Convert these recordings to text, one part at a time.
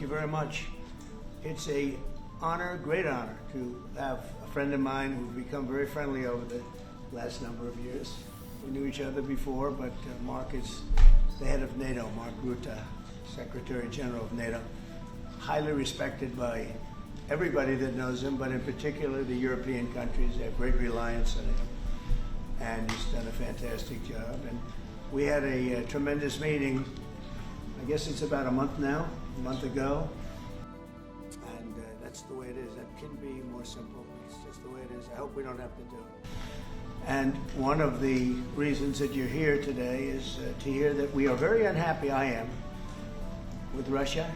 you very much. It's a honor, great honor, to have a friend of mine who's become very friendly over the last number of years. We knew each other before, but Mark is the head of NATO, Mark Rutte, Secretary General of NATO. Highly respected by everybody that knows him, but in particular the European countries. They have great reliance on him, and he's done a fantastic job. And we had a tremendous meeting, I guess it's about a month ago, and that's the way it is. That can be more simple. It's just the way it is. I hope we don't have to do it. And one of the reasons that you're here today is to hear that we are very unhappy, I am, with Russia,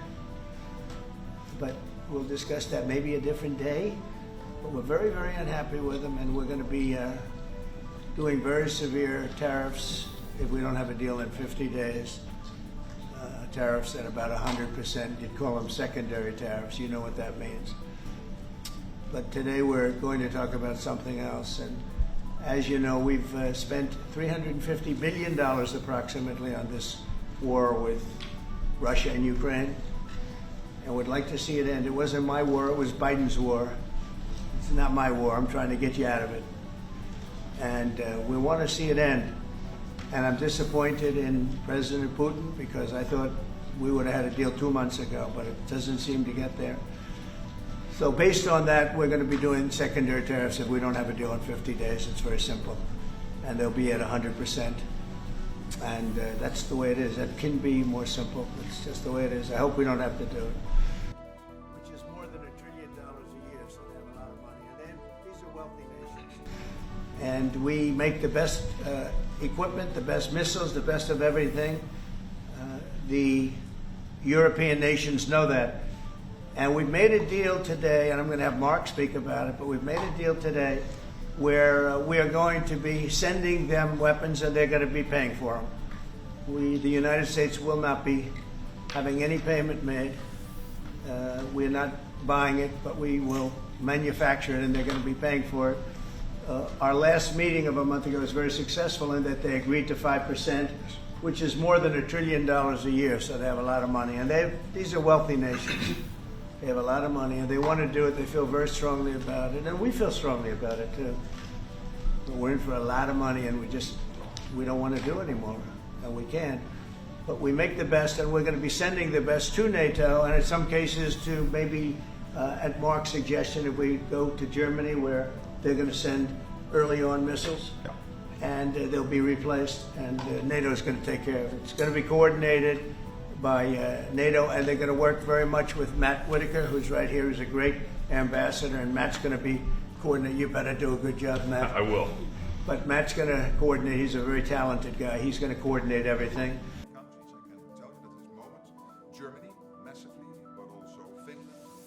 but we'll discuss that maybe a different day. But we're very, very unhappy with them, and we're going to be doing very severe tariffs if we don't have a deal in 50 days. Tariffs at about 100%. You'd call them secondary tariffs. You know what that means. But today we're going to talk about something else. And as you know, we've spent $350 billion approximately on this war with Russia and Ukraine, and would like to see it end. It wasn't my war, it was Biden's war. It's not my war. I'm trying to get you out of it. And we want to see it end. And I'm disappointed in President Putin because I thought we would have had a deal 2 months ago, but it doesn't seem to get there. So based on that, we're going to be doing secondary tariffs if we don't have a deal in 50 days. It's very simple. And they'll be at 100%. And that's the way it is. That can be more simple. It's just the way it is. I hope we don't have to do it. Which is more than $1 trillion a year, so they have a lot of money. And then these are wealthy nations. And we make the best equipment, the best missiles, the best of everything. The European nations know that. And we've made a deal today, and I'm going to have Mark speak about it, but we've made a deal today where we are going to be sending them weapons and they're going to be paying for them. The United States will not be having any payment made. We're not buying it, but we will manufacture it and they're going to be paying for it. Our last meeting of a month ago was very successful in that they agreed to 5%, which is more than $1 trillion a year, so they have a lot of money. And these are wealthy nations. They have a lot of money, and they want to do it. They feel very strongly about it, and we feel strongly about it, too. But we're in for a lot of money, and we don't want to do it anymore, and we can't. But we make the best, and we're going to be sending the best to NATO, and in some cases to maybe, at Mark's suggestion, if we go to Germany, where they're going to send early on missiles, and they'll be replaced, and NATO is going to take care of it. It's going to be coordinated by NATO, and they're going to work very much with Matt Whitaker, who's right here, who's a great ambassador, and Matt's going to be coordinating. You better do a good job, Matt. I will. But Matt's going to coordinate. He's a very talented guy. He's going to coordinate everything. Countries, I can tell you that at this moment, Germany, massively, but also Finland,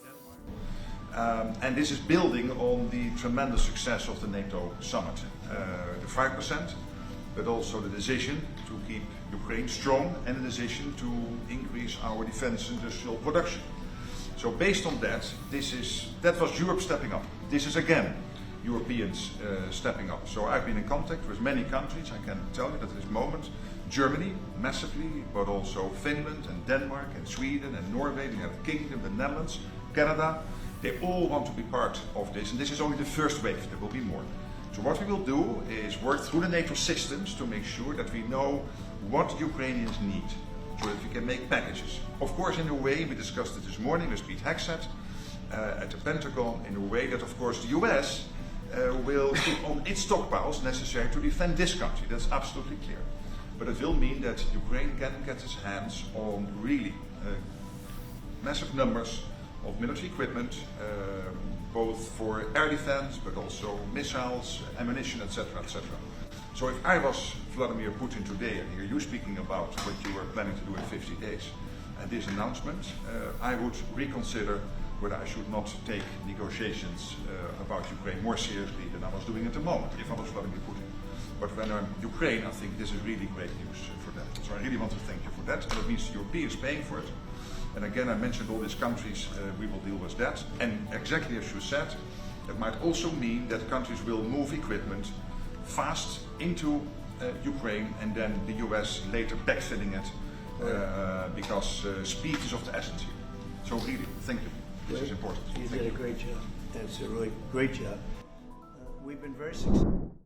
Denmark. And this is building on the tremendous success of the NATO summit. The 5%, but also the decision to keep Ukraine strong and the decision to increase our defense industrial production. So based on that, that was Europe stepping up. This is again Europeans stepping up. So I've been in contact with many countries. I can tell you that at this moment, Germany massively, but also Finland and Denmark and Sweden and Norway, the United Kingdom, the Netherlands, Canada, they all want to be part of this. And this is only the first wave. There will be more. So what we will do is work through the NATO systems to make sure that we know what Ukrainians need, so that we can make packages. Of course, in a way, we discussed it this morning with Pete Hegseth at the Pentagon, in a way that, of course, the US will put on its stockpiles necessary to defend this country. That's absolutely clear. But it will mean that Ukraine can get its hands on really massive numbers of military equipment, both for air defense, but also missiles, ammunition, etc., etc. So if I was Vladimir Putin today and hear you speaking about what you were planning to do in 50 days and this announcement, I would reconsider whether I should not take negotiations about Ukraine more seriously than I was doing at the moment, if I was Vladimir Putin. But when I'm Ukraine, I think this is really great news for that. So I really want to thank you for that. And that means the Europeans paying for it. And again, I mentioned all these countries, we will deal with that. And exactly as you said, that might also mean that countries will move equipment fast into Ukraine and then the US later backfilling it because speed is of the essence here. So really, thank you. This is important. You Thank did a great job. That's a really great job. We've been very successful.